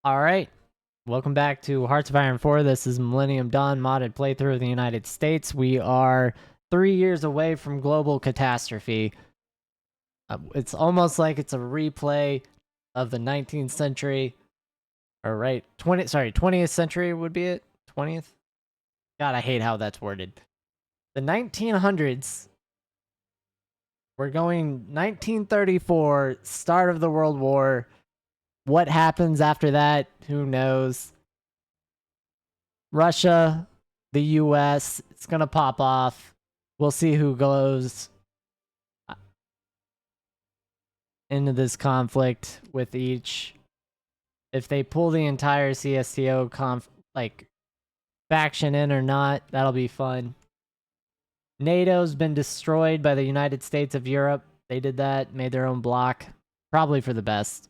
Alright, welcome back to Hearts of Iron 4. This is Millennium Dawn modded playthrough of the United States. We are 3 years away from global catastrophe. It's almost like it's a replay of the 19th century. Or right, 20th century would be it? 20th? God, I hate how that's worded. The 1900s. We're going 1934, start of the World War. What happens after that? Who knows? Russia, the US, it's going to pop off. We'll see who goes into this conflict with each. If they pull the entire CSTO faction in or not, that'll be fun. NATO's been destroyed by the United States of Europe. They did that, made their own block. Probably for the best,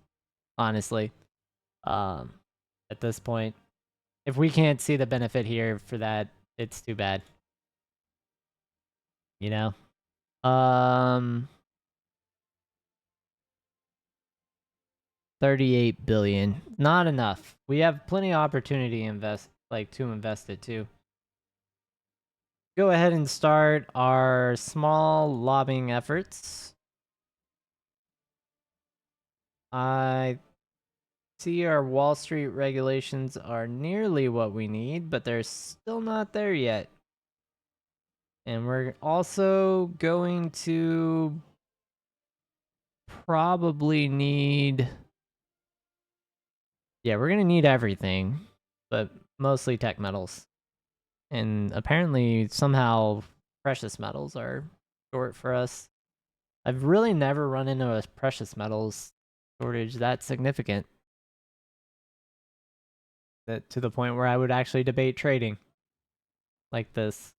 honestly. At this point, if we can't see the benefit here for that, it's too bad. You know? 38 billion. Not enough. We have plenty of opportunity to invest it too. Go ahead and start our small lobbying efforts. I see our Wall Street regulations are nearly what we need, but they're still not there yet. And we're also going to probably need... Yeah, we're going to need everything, but mostly tech metals. And apparently, somehow, precious metals are short for us. I've really never run into a precious metals shortage that significant. That to the point where I would actually debate trading like this.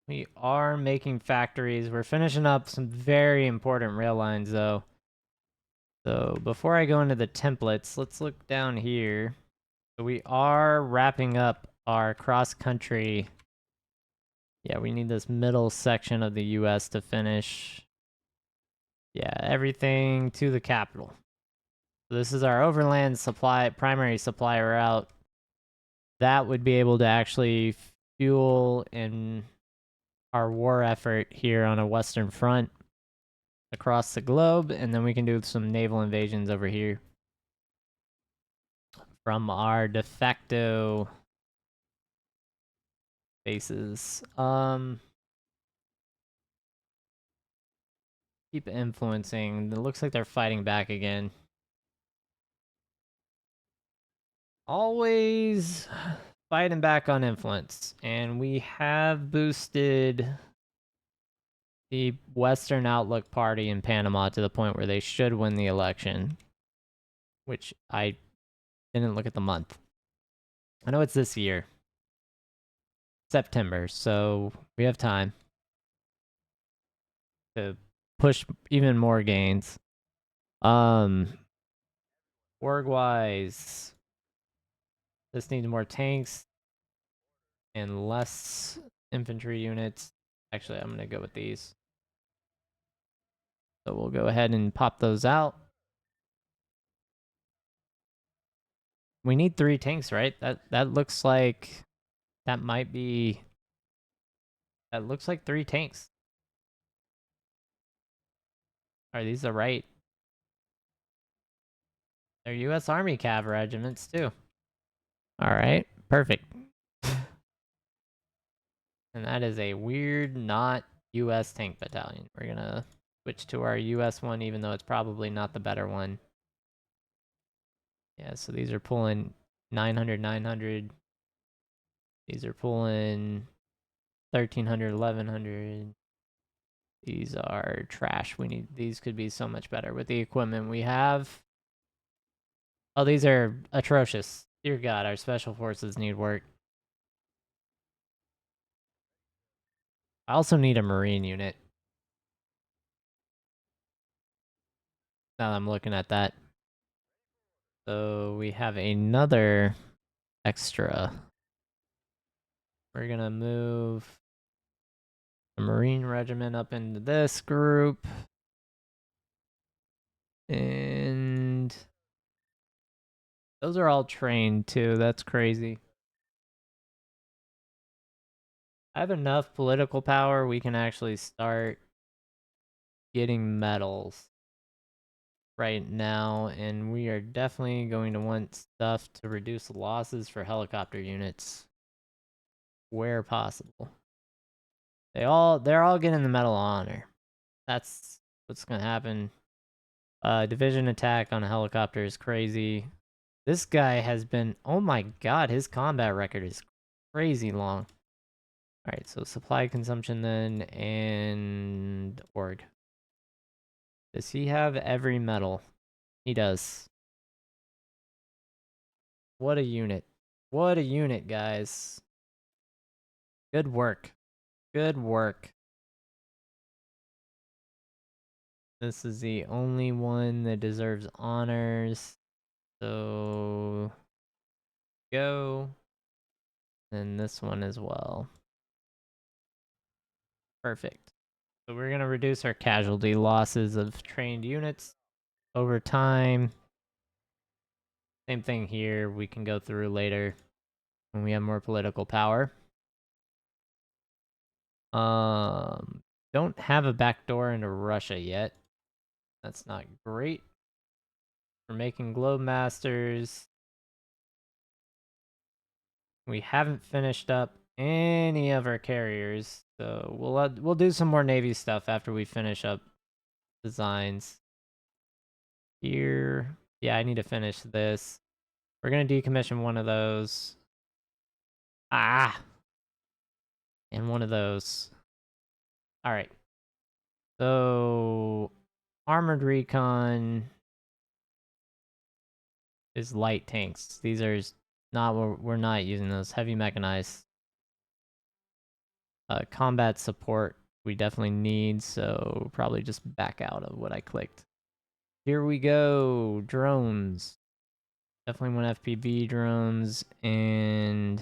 We are making factories. We're finishing up some very important rail lines, though. So before I go into the templates, let's look down here. So we are wrapping up our cross-country. Yeah, we need this middle section of the US to finish. Yeah, everything to the capital. So this is our overland primary supply route. That would be able to actually fuel in our war effort here on a Western front across the globe, and then we can do some naval invasions over here from our de facto bases. Keep influencing. It looks like they're fighting back again. Always fighting back on influence. And we have boosted the Western Outlook Party in Panama to the point where they should win the election. Which I didn't look at the month. I know it's this year. September, so we have time to push even more gains. Org-wise, this needs more tanks and less infantry units. Actually, I'm going to go with these. So we'll go ahead and pop those out. We need 3 tanks, right? That looks like that might be... That looks like 3 tanks. Are these the right? They're US Army Cav regiments too. Alright, perfect. And that is a weird, not US tank battalion. We're gonna switch to our US one, even though it's probably not the better one. Yeah, so these are pulling 900, 900. These are pulling 1300, 1100. These are trash. These could be so much better with the equipment we have. Oh, these are atrocious. Dear God, our special forces need work. I also need a marine unit. Now that I'm looking at that. So we have another extra. We're gonna move the Marine Regiment up into this group. And those are all trained too. That's crazy. I have enough political power, we can actually start getting medals right now, and we are definitely going to want stuff to reduce losses for helicopter units where possible. They're all getting the Medal of Honor. That's what's gonna happen. Division attack on a helicopter is crazy. This guy has been, oh my god, his combat record is crazy long. Alright, so supply consumption then, and org. Does he have every medal? He does. What a unit. What a unit, guys. Good work. Good work. This is the only one that deserves honors. So go. And this one as well. Perfect. So we're going to reduce our casualty losses of trained units over time. Same thing here. We can go through later when we have more political power. Don't have a backdoor into Russia yet. That's not great. We're making Globe Masters. We haven't finished up any of our carriers, so we'll do some more Navy stuff after we finish up designs. Here, yeah, I need to finish this. We're gonna decommission one of those. Ah, and one of those. All right. So armored recon is light tanks. These are not what we're not using those. Heavy mechanized. Combat support we definitely need, so probably just back out of what I clicked. Here we go. Drones. Definitely want FPV drones, and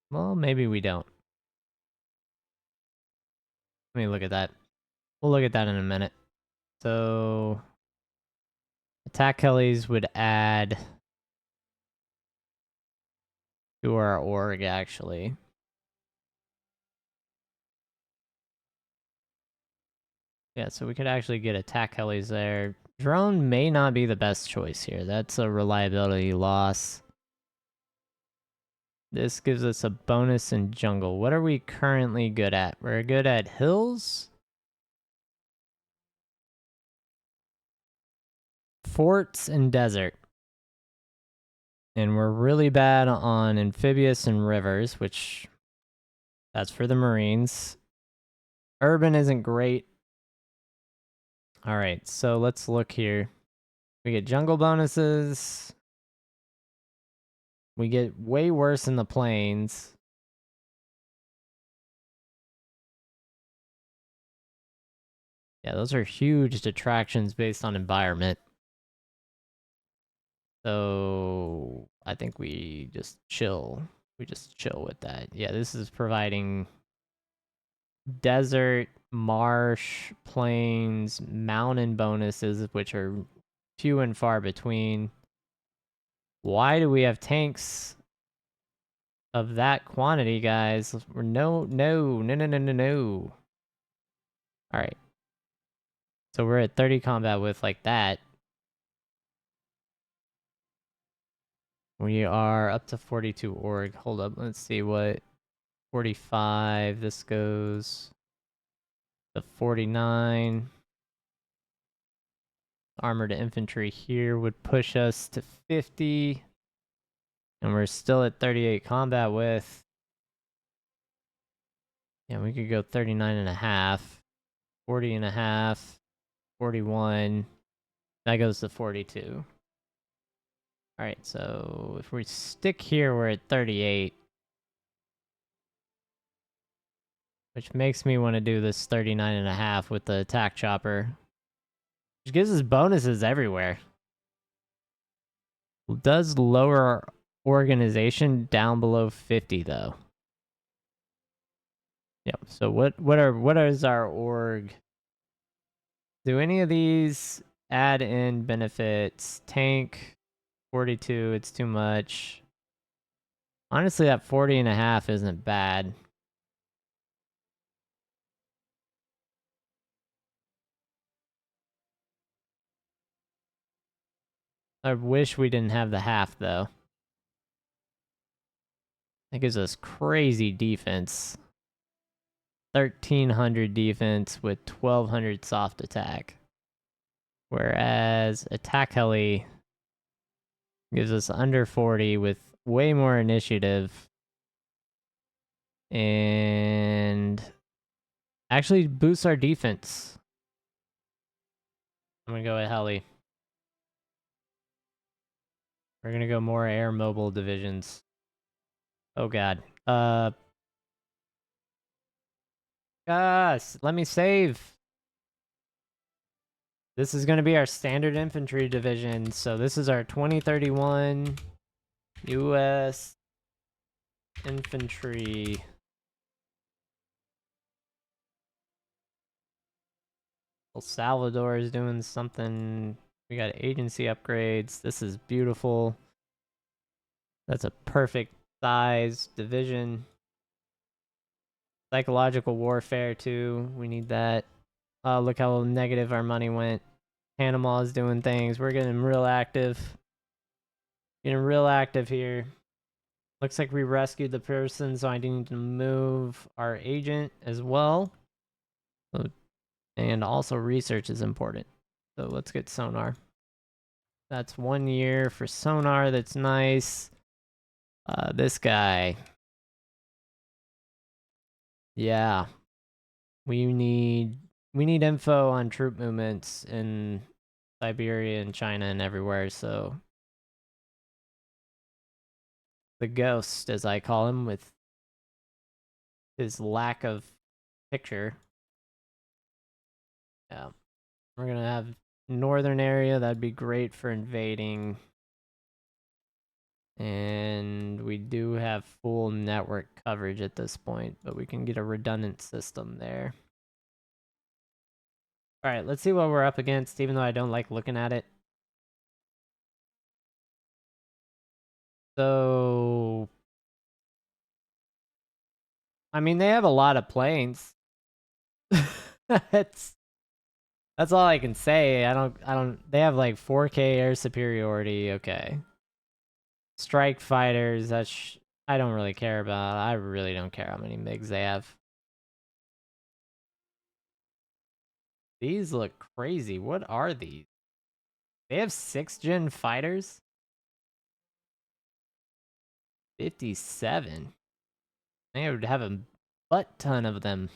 well, maybe we don't. Let me look at that. We'll look at that in a minute. So attack helis would add to our org, actually. Yeah, so we could actually get attack helis there. Drone may not be the best choice here. That's a reliability loss. This gives us a bonus in jungle. What are we currently good at? We're good at hills, forts, and desert. And we're really bad on amphibious and rivers, which that's for the Marines. Urban isn't great. All right, so let's look here. We get jungle bonuses. We get way worse in the plains. Yeah, those are huge detractions based on environment. So I think we just chill. We just chill with that. Yeah, this is providing desert, marsh, plains, mountain bonuses, which are few and far between. Why do we have tanks of that quantity, guys? We're no. All right. So we're at 30 combat with like that. We are up to 42 org. Hold up. Let's see what 45. This goes to 49. Armored infantry here would push us to 50. And we're still at 38 combat with. Yeah, we could go 39 and a half, 40 and a half, 41. That goes to 42. Alright, so if we stick here, we're at 38. Which makes me want to do this 39 and a half with the attack chopper. Which gives us bonuses everywhere. Does lower organization down below 50 though. Yep. So what is our org Do any of these add in benefits? Tank, 42, it's too much. Honestly, that 40 and a half isn't bad. I wish we didn't have the half, though. That gives us crazy defense. 1300 defense with 1200 soft attack. Whereas attack heli gives us under 40 with way more initiative. And actually boosts our defense. I'm gonna go with heli. We're gonna go more air mobile divisions. Oh god. Yes, let me save. This is gonna be our standard infantry division. So this is our 2031 US infantry. El Salvador is doing something. We got agency upgrades. This is beautiful. That's a perfect size division. Psychological warfare too. We need that. Look how negative our money went. Panama is doing things. We're getting real active. Getting real active here. Looks like we rescued the person, so I need to move our agent as well. And also research is important. So let's get sonar. That's 1 year for sonar. That's nice. This guy. Yeah. We need info on troop movements in Siberia and China and everywhere, so the ghost, as I call him, with his lack of picture. Yeah. We're gonna have northern area, that'd be great for invading. And we do have full network coverage at this point, but we can get a redundant system there. Alright, let's see what we're up against, even though I don't like looking at it. So, I mean, they have a lot of planes. that's all I can say. I don't they have like 4K air superiority. Okay. Strike fighters, I don't really care about. I really don't care how many MiGs they have. These look crazy. What are these? They have 6th gen fighters? 57. They would have a butt ton of them.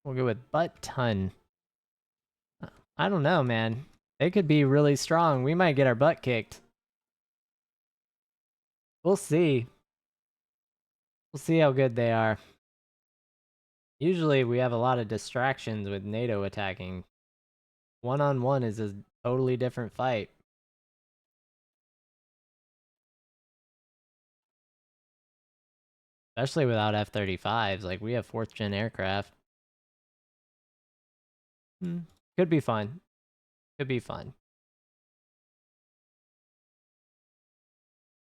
We'll go with butt ton. I don't know, man. They could be really strong. We might get our butt kicked. We'll see. We'll see how good they are. Usually we have a lot of distractions with NATO attacking. One-on-one is a totally different fight. Especially without F-35s. Like, we have 4th gen aircraft. Could be fun. Could be fun.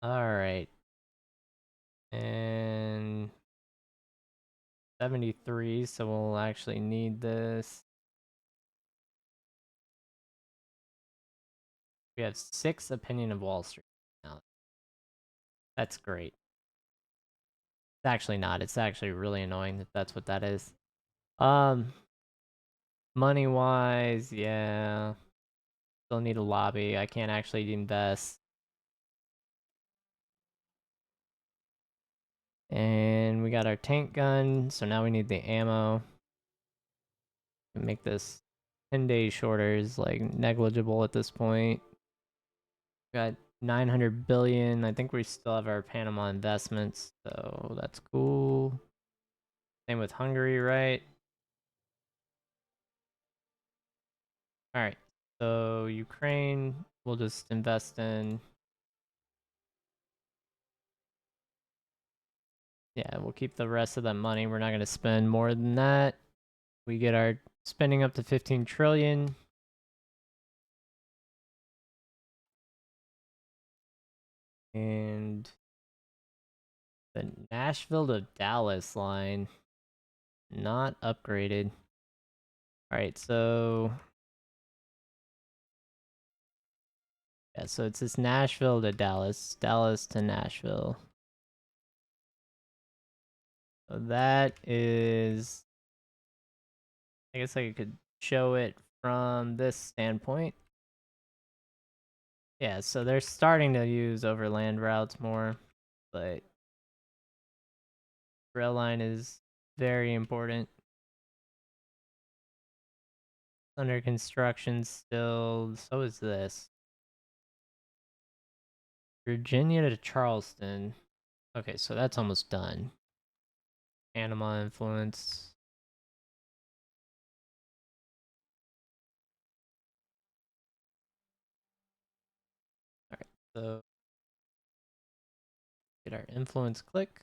Alright. And 73, so we'll actually need this. We have 6 opinion of Wall Street now. That's great. It's actually not. It's actually really annoying that that's what that is. Money-wise, yeah. Still need a lobby. I can't actually invest. And we got our tank gun, so now we need the ammo. Make this 10 days shorter is like negligible at this point. Got 900 billion. I think we still have our Panama investments, so that's cool. Same with Hungary, right? Alright, so Ukraine, we'll just invest in. Yeah, we'll keep the rest of that money. We're not going to spend more than that. We get our spending up to 15 trillion. And the Nashville to Dallas line, not upgraded. Alright, so... yeah, so it's this Nashville to Dallas. Dallas to Nashville. So that is... I guess I could show it from this standpoint. Yeah, so they're starting to use overland routes more, but rail line is very important. Under construction still, so is this. Virginia to Charleston. Okay, so that's almost done. Panama influence. Alright, so get our influence click.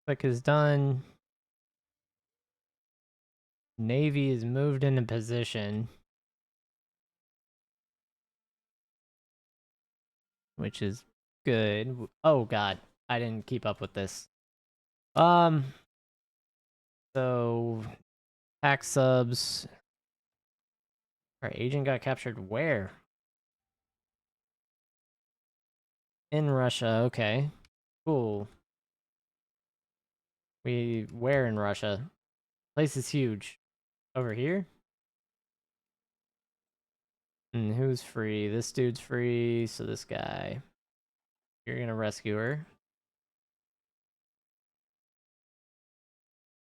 Click is done. Navy is moved into position, which is good. Oh god, I didn't keep up with this. So tax subs. Our agent got captured where? In Russia, okay. Cool. Where in Russia? Place is huge. Over here? And who's free? This dude's free, so this guy. You're gonna rescue her.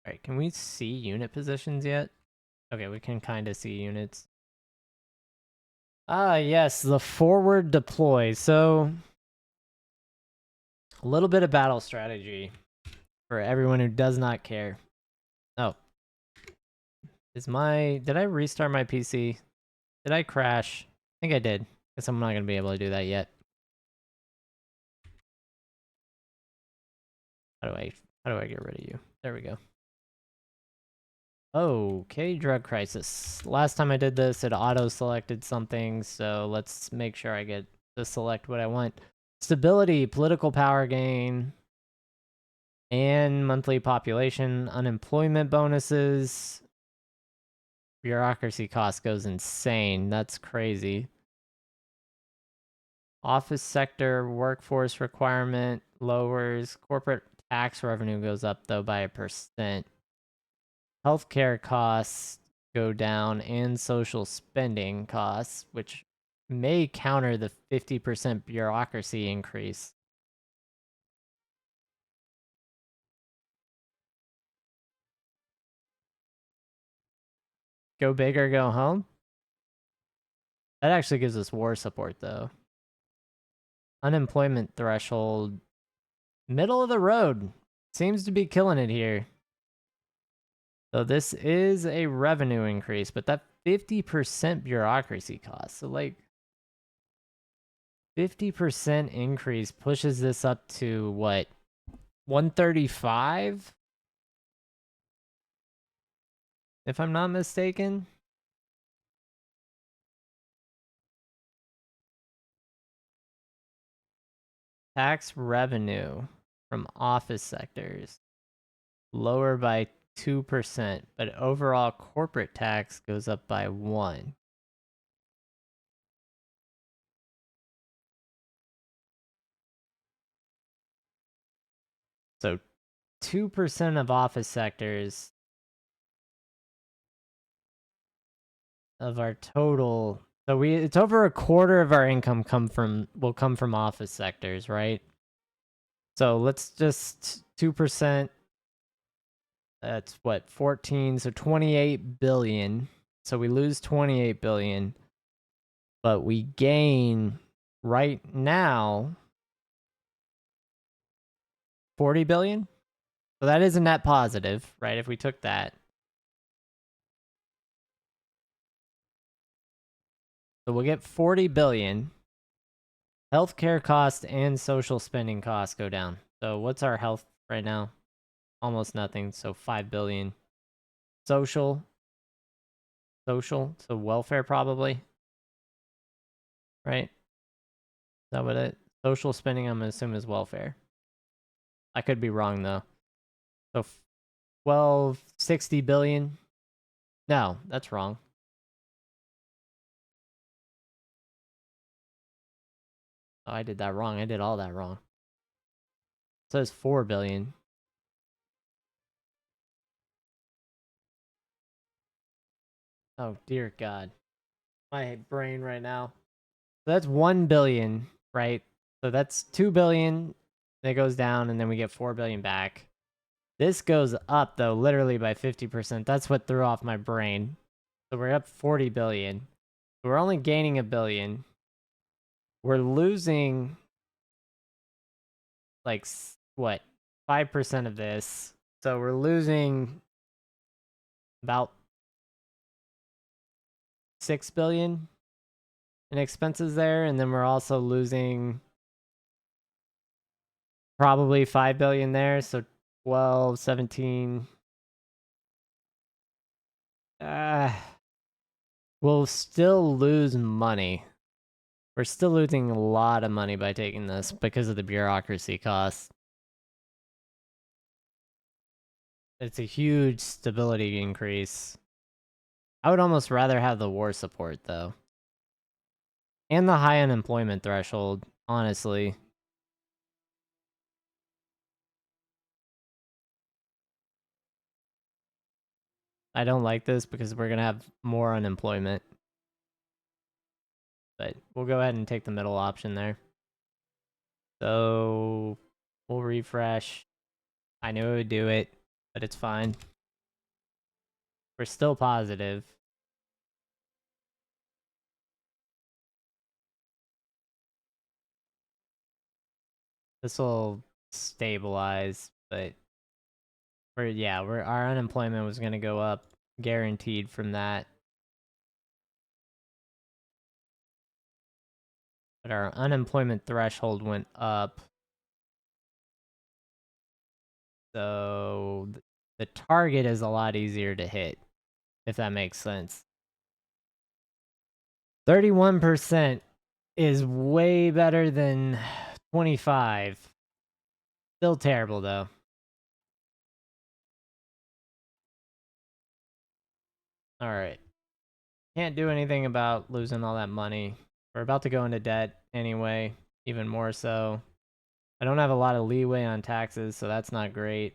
Alright, can we see unit positions yet? Okay, we can kind of see units. Ah, yes, the forward deploy. So, a little bit of battle strategy for everyone who does not care. Oh. Did I restart my PC? Did I crash? I think I did. Guess I'm not gonna be able to do that yet. How do I get rid of you? There we go. Okay, drug crisis. Last time I did this, it auto-selected something, so let's make sure I get to select what I want. Stability, political power gain, and monthly population, unemployment bonuses. Bureaucracy cost goes insane. That's crazy. Office sector workforce requirement lowers. Corporate tax revenue goes up, though, by 1%. Healthcare costs go down and social spending costs, which may counter the 50% bureaucracy increase. Go big or go home? That actually gives us war support, though. Unemployment threshold. Middle of the road. Seems to be killing it here. So this is a revenue increase, but that 50% bureaucracy cost. So like 50% increase pushes this up to what? 135? If I'm not mistaken. Tax revenue from office sectors lower by 2%, but overall corporate tax goes up by 1. So 2% of office sectors of our total. So it's over a quarter of our income will come from office sectors, right? So let's just 2%. That's what, 14, so 28 billion. So we lose 28 billion, but we gain right now 40 billion. So that is a net positive, right? If we took that. So we'll get 40 billion. Healthcare costs and social spending costs go down. So what's our health right now? Almost nothing. So 5 billion. Social. So welfare probably. Right? Is that what it? Social spending, I'm gonna assume, is welfare. I could be wrong though. So 1260 billion. No, that's wrong. Oh, I did that wrong. I did all that wrong. It says 4 billion. Oh dear God. My brain right now. So that's 1 billion, right? So that's 2 billion that goes down and then we get 4 billion back. This goes up though, literally by 50%. That's what threw off my brain. So we're up 40 billion. We're only gaining a billion. We're losing like what? 5% of this. So we're losing about 6 billion in expenses there, and then we're also losing probably 5 billion there, so 12, 17. We'll still lose money. We're still losing a lot of money by taking this because of the bureaucracy costs. It's a huge stability increase. I would almost rather have the war support though. And the high unemployment threshold, honestly. I don't like this because we're going to have more unemployment. But we'll go ahead and take the middle option there. So we'll refresh. I knew it would do it, but it's fine. We're still positive. This will stabilize, but our unemployment was going to go up guaranteed from that. But our unemployment threshold went up. So the target is a lot easier to hit, if that makes sense. 31% is way better than 25. Still terrible though. Alright. Can't do anything about losing all that money. We're about to go into debt anyway, even more so. I don't have a lot of leeway on taxes, so that's not great.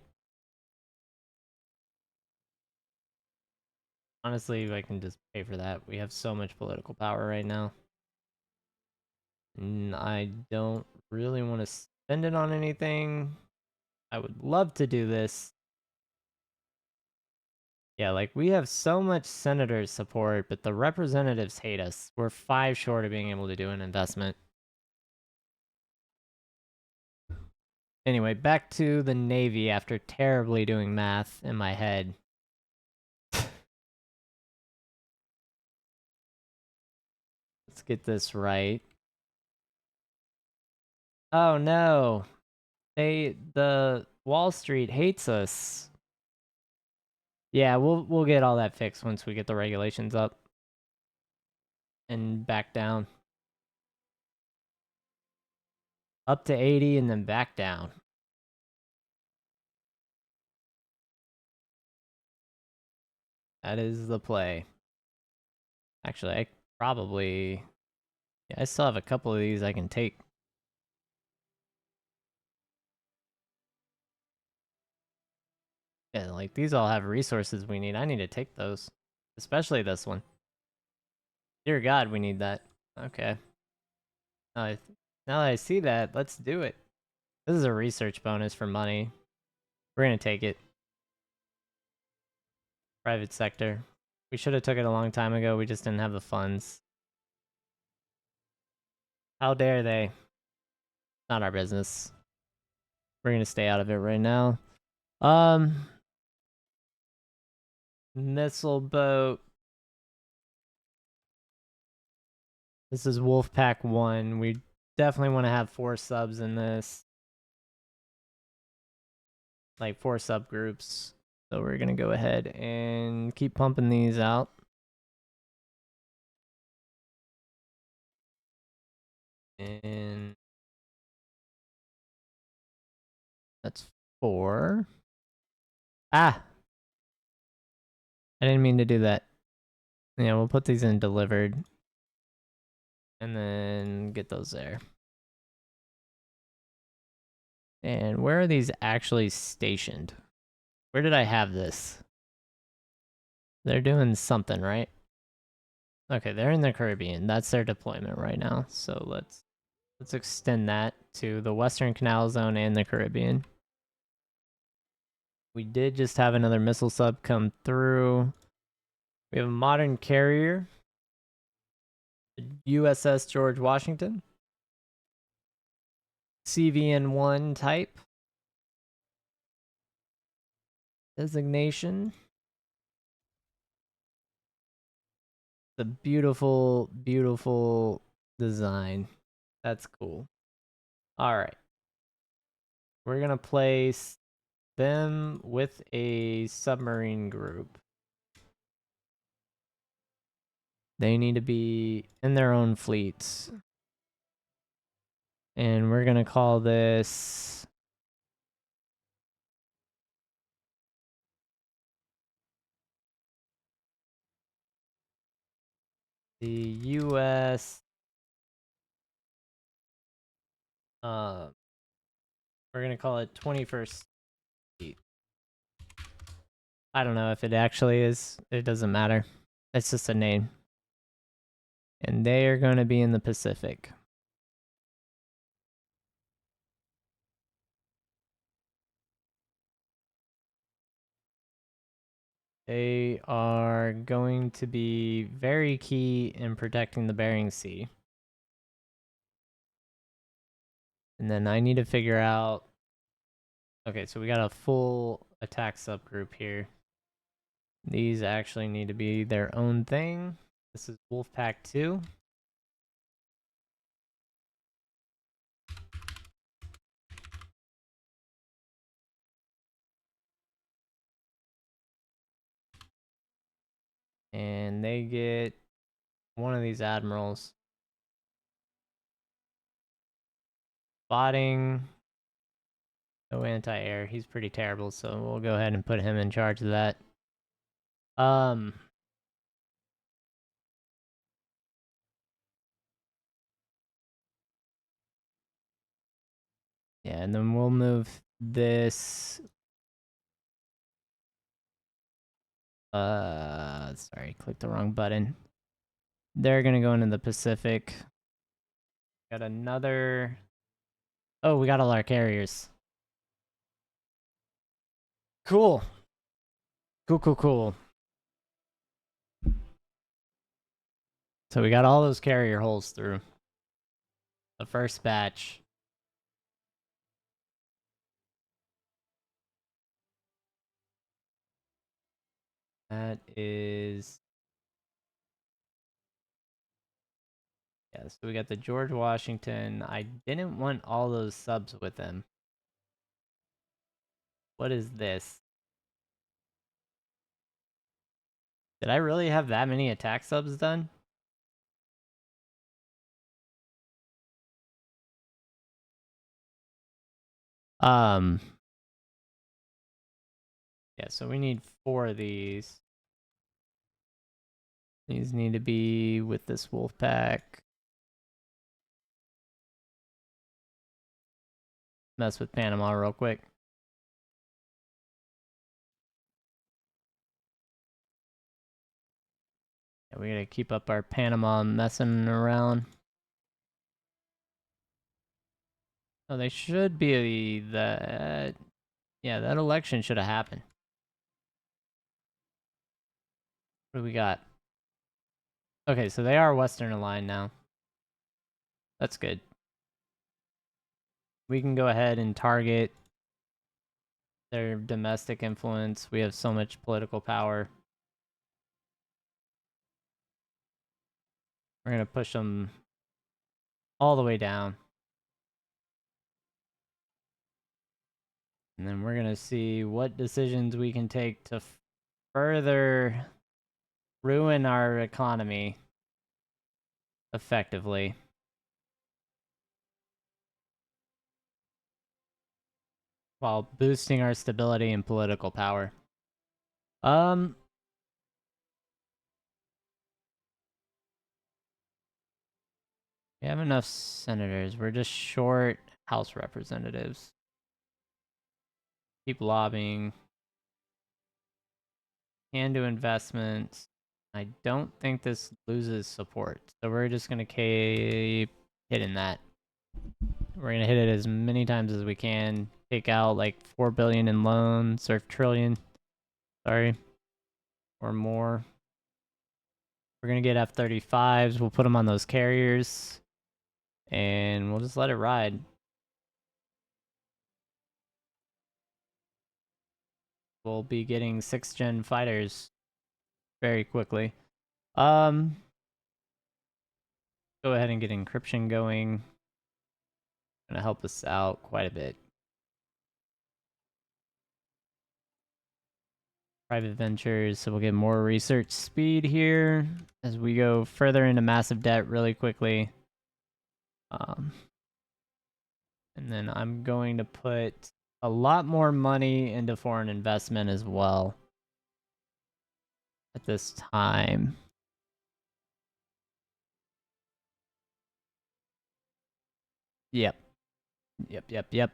Honestly, I can just pay for that. We have so much political power right now. And I don't really want to spend it on anything. I would love to do this. Yeah, like we have so much senator support, but the representatives hate us. We're 5 short of being able to do an investment. Anyway, back to the Navy after terribly doing math in my head. Let's get this right. Oh no. The Wall Street hates us. Yeah, we'll get all that fixed once we get the regulations up and back down. Up to 80 and then back down. That is the play. Actually, I probably... Yeah, I still have a couple of these I can take. Yeah, like these all have resources we need. I need to take those. Especially this one. Dear God, we need that. Okay. Now that I see that, let's do it. This is a research bonus for money. We're gonna take it. Private sector. We should have took it a long time ago. We just didn't have the funds. How dare they? Not our business. We're gonna stay out of it right now. Missile boat. This is Wolfpack 1. We definitely want to have 4 subs in this. Like 4 subgroups. So we're gonna go ahead and keep pumping these out. And That's 4. Ah! I didn't mean to do that. Yeah, we'll put these in delivered. And then get those there. And where are these actually stationed? Where did I have this? They're doing something, right? Okay, they're in the Caribbean. That's their deployment right now. So let's extend that to the Western Canal Zone and the Caribbean. We did just have another missile sub come through. We have a modern carrier, the USS George Washington, CVN-1 type designation. The beautiful, beautiful design. That's cool. All right. We're going to place them with a submarine group. They need to be in their own fleets. And we're going to call this the US we're going to call it 21st fleet. I don't know if it actually is. It doesn't matter. It's just a name. And they are going to be in the Pacific. They are going to be very key in protecting the Bering Sea. And then I need to figure out... Okay, so we got a full attack subgroup here. These actually need to be their own thing. This is Wolfpack 2. And they get one of these admirals. Spotting. No anti-air. He's pretty terrible, so we'll go ahead and put him in charge of that. Yeah, and then we'll move this... sorry, clicked the wrong button. They're gonna go into the Pacific. Got another... Oh, we got all our carriers. Cool. Cool. So we got all those carrier holes through. The first batch. That is... Yeah, so we got the George Washington. I didn't want all those subs with him. What is this? Did I really have that many attack subs done? Yeah, so we need 4 of these. These need to be with this wolf pack. Mess with Panama real quick. Yeah, we gotta keep up our Panama messing around. Oh, they should be that... Yeah, that election should have happened. What do we got? Okay, so they are Western aligned now. That's good. We can go ahead and target their domestic influence. We have so much political power. We're gonna push them all the way down. And then we're gonna see what decisions we can take to further ruin our economy effectively. while boosting our stability and political power. Um, we have enough senators. We're just short House representatives. Keep lobbying. Can do investments. I don't think this loses support, so we're just gonna keep hitting that. We're gonna hit it as many times as we can. Take out like 4 billion in loans, or trillion, sorry, or more. We're gonna get F-35s. We'll put them on those carriers, and we'll just let it ride. We'll be getting 6th gen fighters very quickly. Go ahead and get encryption going. Gonna help us out quite a bit. Private ventures, so we'll get more research speed here as we go further into massive debt really quickly. And then I'm going to put a lot more money into foreign investment as well at this time. Yep. Yep.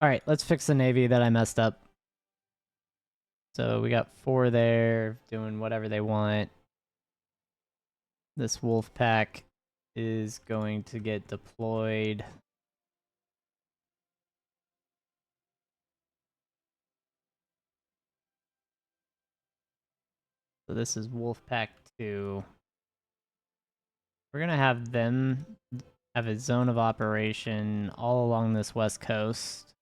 All right, let's fix the Navy that I messed up. So we got 4 there doing whatever they want. This wolf pack is going to get deployed. So this is Wolfpack 2. We're going to have them have a zone of operation all along this west coast.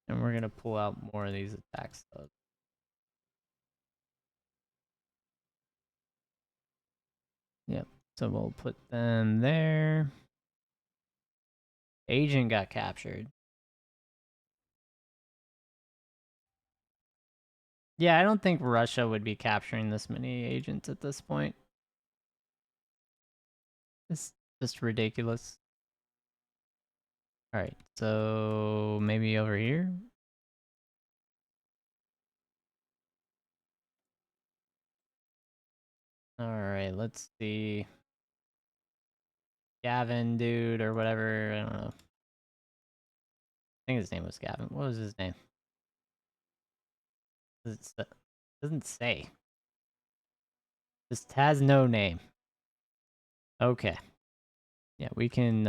And we're going to pull out more of these attack subs. Yep. So we'll put them there. Agent got captured. Yeah, I don't think Russia would be capturing this many agents at this point. It's just ridiculous. All right, so maybe over here. All right, let's see. Gavin, dude, or whatever. I don't know. I think his name was Gavin. What was his name? Doesn't say. Just has no name. Okay. Yeah, we can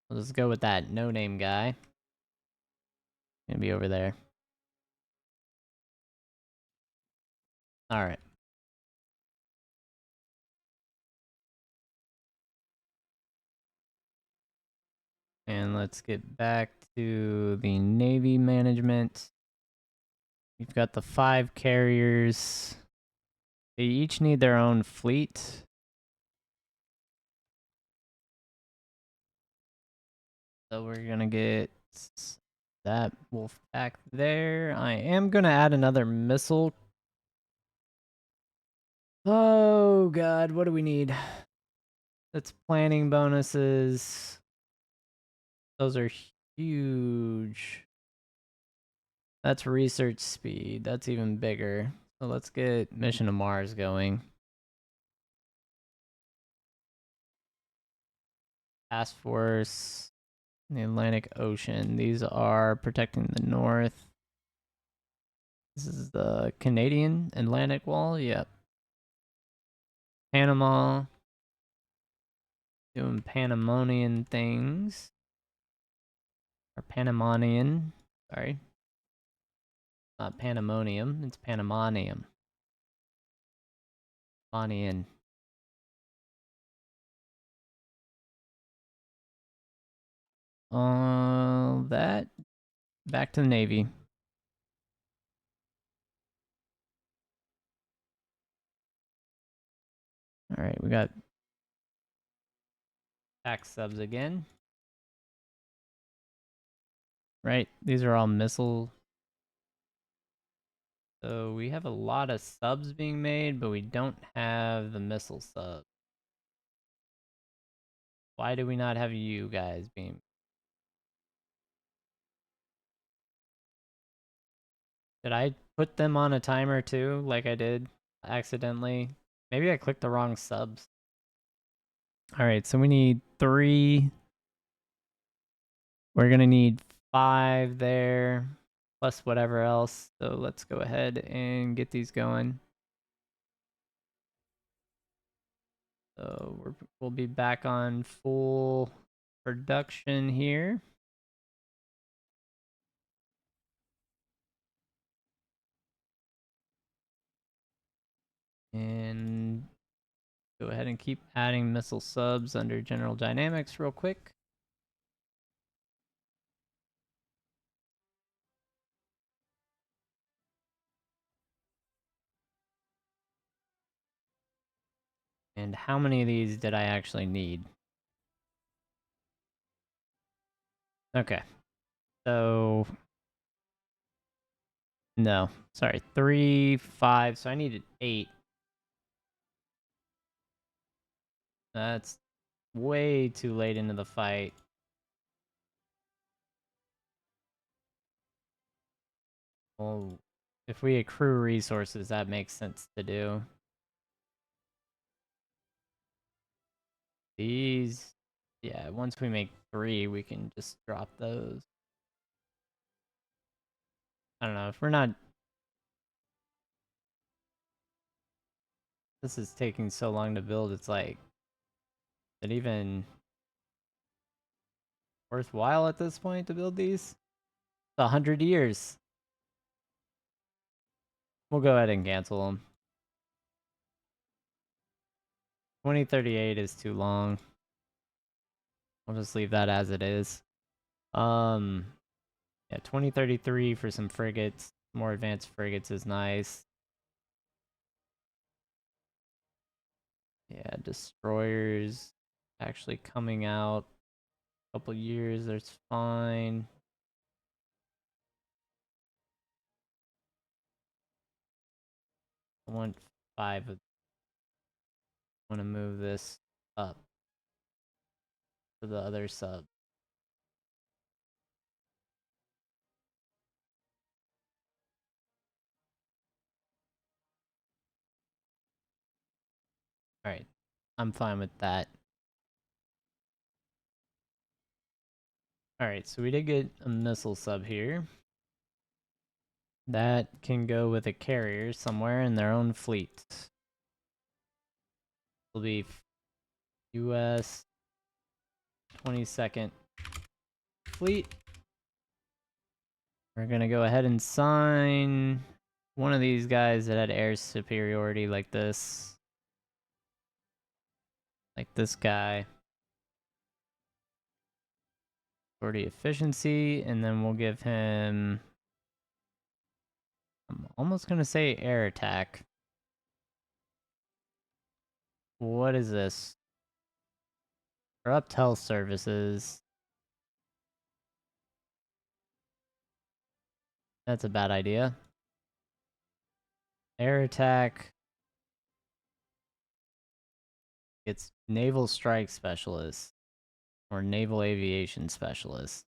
we'll just go with that no name guy. Gonna be over there. Alright. And let's get back to the Navy management. We've got the 5 carriers. They each need their own fleet. So we're gonna get that wolf pack there. I am gonna add another missile. Oh god, what do we need? That's planning bonuses. Those are huge. That's research speed. That's even bigger. So let's get Mission to Mars going. Task Force in the Atlantic Ocean. These are protecting the North. This is the Canadian Atlantic Wall. Yep. Panama. Doing Panamanian things. Or Panamanian. Sorry. Not Panamonium. It's Panamanium. Panamanian. That. Back to the Navy. Alright, we got tax subs again. Right, these are all missile So we have a lot of subs being made, but we don't have the missile sub. Why do we not have you guys being... Did I put them on a timer too, like I did accidentally? Maybe I clicked the wrong subs. Alright, so we need 3. We're gonna need 5 there, plus whatever else. So let's go ahead and get these going. So we'll be back on full production here. And go ahead and keep adding missile subs under General Dynamics real quick. And how many of these did I actually need? Okay. So... No. Sorry. 3, 5. So I needed 8. That's way too late into the fight. Well, if we accrue resources, that makes sense to do. These... Yeah, once we make 3, we can just drop those. I don't know, if we're not... This is taking so long to build, it's like... Is it even... worthwhile at this point to build these? It's 100 years. We'll go ahead and cancel them. 2038 is too long. We'll just leave that as it is. Yeah, 2033 for some frigates. More advanced frigates is nice. Yeah, destroyers actually coming out a couple years, that's fine. I want 5 of... I want to move this up to the other sub. Alright, I'm fine with that. Alright, so we did get a missile sub here. That can go with a carrier somewhere in their own fleet. Will be US 22nd Fleet. We're gonna go ahead and sign one of these guys that had air superiority like this. Like this guy. 40 efficiency, and then we'll give him... I'm almost gonna say air attack. What is this? Corrupt health services. That's a bad idea. Air attack. It's naval strike specialist. Or naval aviation specialist.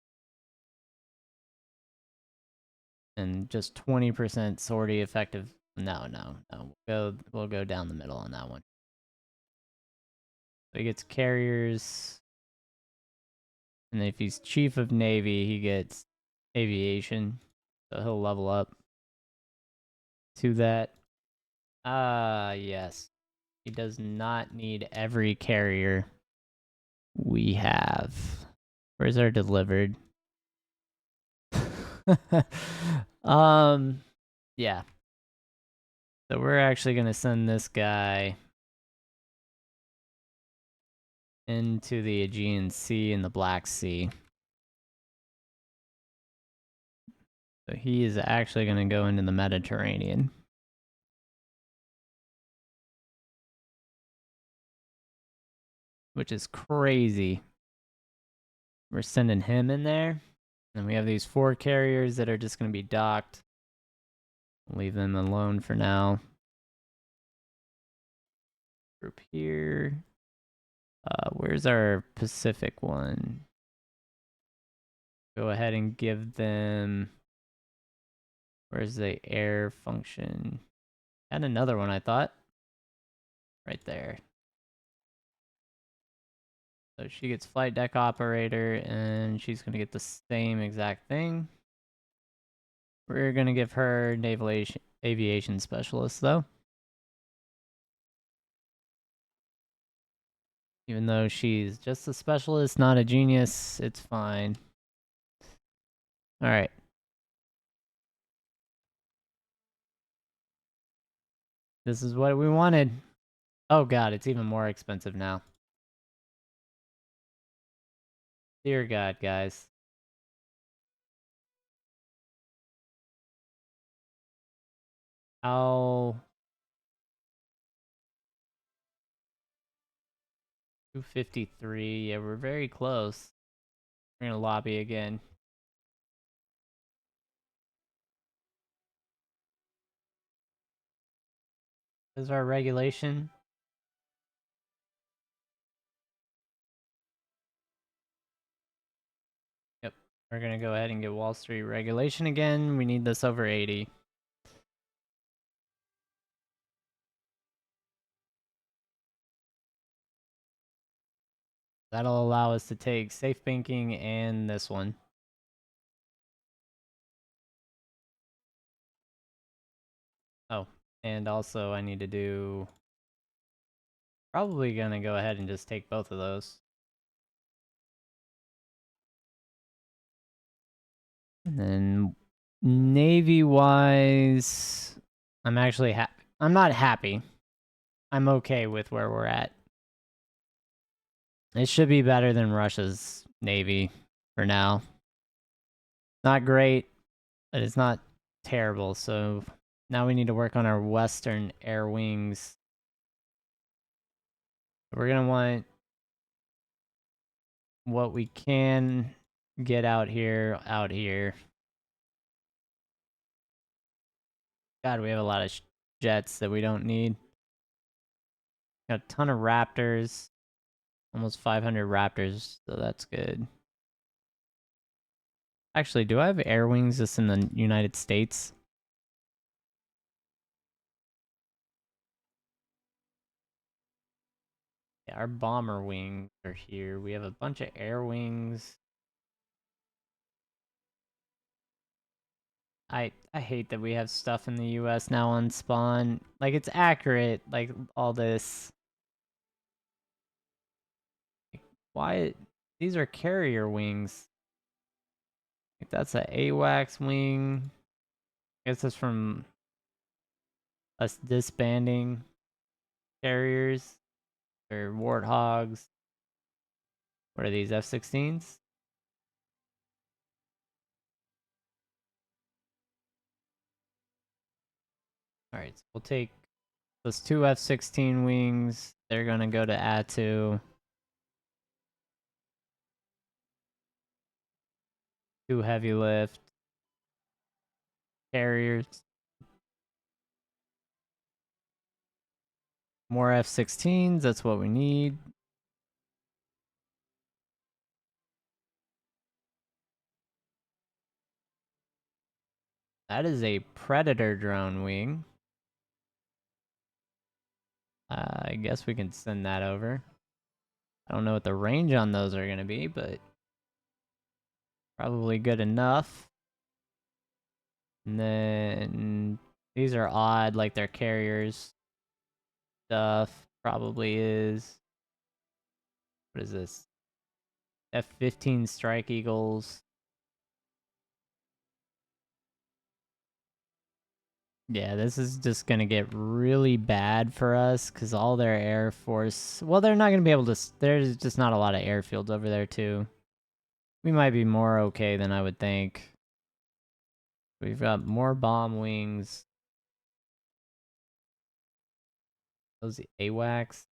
And just 20% sortie effective. No. We'll go down the middle on that one. So he gets carriers. And if he's chief of navy, he gets aviation. So he'll level up to that. Yes. He does not need every carrier we have. Where's our delivered? Yeah. So we're actually gonna send this guy into the Aegean Sea and the Black Sea. So he is actually gonna go into the Mediterranean. Which is crazy. We're sending him in there. And we have these 4 carriers that are just gonna be docked Leave them alone for now. Group here. Where's our Pacific one? Go ahead and give them... Where's the air function? And another one, I thought. Right there. So she gets flight deck operator, and she's going to get the same exact thing. We're going to give her naval aviation specialist, though. Even though she's just a specialist, not a genius, it's fine. Alright. This is what we wanted. Oh god, it's even more expensive now. Dear god, guys. How... 253. Yeah, we're very close. We're gonna lobby again. This is our regulation. Yep. We're gonna go ahead and get Wall Street regulation again. We need this over 80. That'll allow us to take safe banking and this one. Oh, and also I need to do... Probably gonna go ahead and just take both of those. And then Navy-wise, I'm actually happy. I'm not happy. I'm okay with where we're at. It should be better than Russia's Navy for now. Not great, but it's not terrible. So now we need to work on our Western air wings. We're going to want what we can get out here. God, we have a lot of jets that we don't need. Got a ton of Raptors. Almost 500 Raptors, so that's good. Actually, do I have air wings just in the United States? Yeah, our bomber wings are here. We have a bunch of air wings. I hate that we have stuff in the US now on spawn. Like, it's accurate, like, all this. Like, why? These are carrier wings. Like, that's a AWACS wing. I guess that's from us disbanding carriers. Or warthogs. What are these, F-16s? Alright, so we'll take those two F-16 wings. They're gonna go to A2. Two heavy lift. Carriers. More F-16s, that's what we need. That is a Predator drone wing. I guess we can send that over. I don't know what the range on those are going to be, but probably good enough. And then these are odd, like they're carriers. Stuff probably is... What is this? F-15 Strike Eagles. Yeah, this is just gonna get really bad for us, because all their Air Force... Well, they're not gonna be able to... There's just not a lot of airfields over there, too. We might be more okay than I would think. We've got more bomb wings. Those AWACS.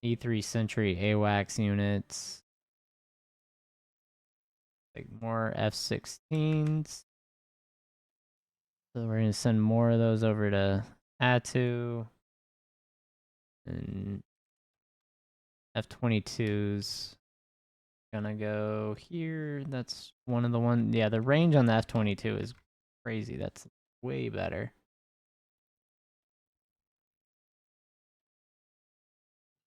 E3 Century AWACS units. Like more F-16s. So we're gonna send more of those over to Atu and F-22s. Gonna go here. That's one of the one. Yeah, the range on the F-22 is crazy. That's way better.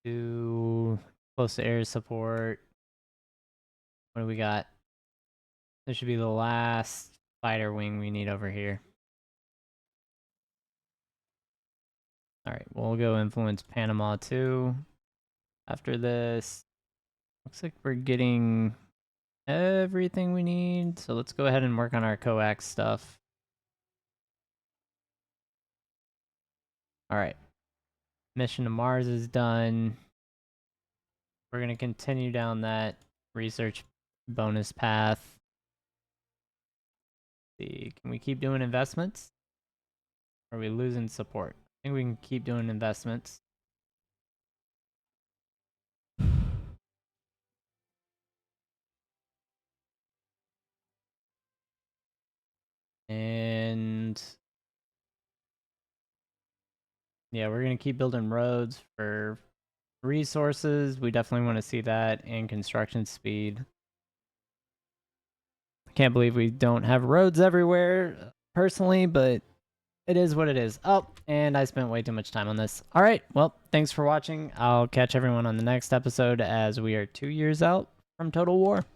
Do close to air support. What do we got? This should be the last fighter wing we need over here. Alright, we'll go influence Panama too. After this, looks like we're getting everything we need. So let's go ahead and work on our coax stuff. Alright. Mission to Mars is done. We're going to continue down that research bonus path. Let's see, can we keep doing investments? Or are we losing support? I think we can keep doing investments. And yeah, we're going to keep building roads for resources. We definitely want to see that, and construction speed. I can't believe we don't have roads everywhere personally, but it is what it is. Oh, and I spent way too much time on this. All right, well, thanks for watching. I'll catch everyone on the next episode as we are 2 years out from Total War.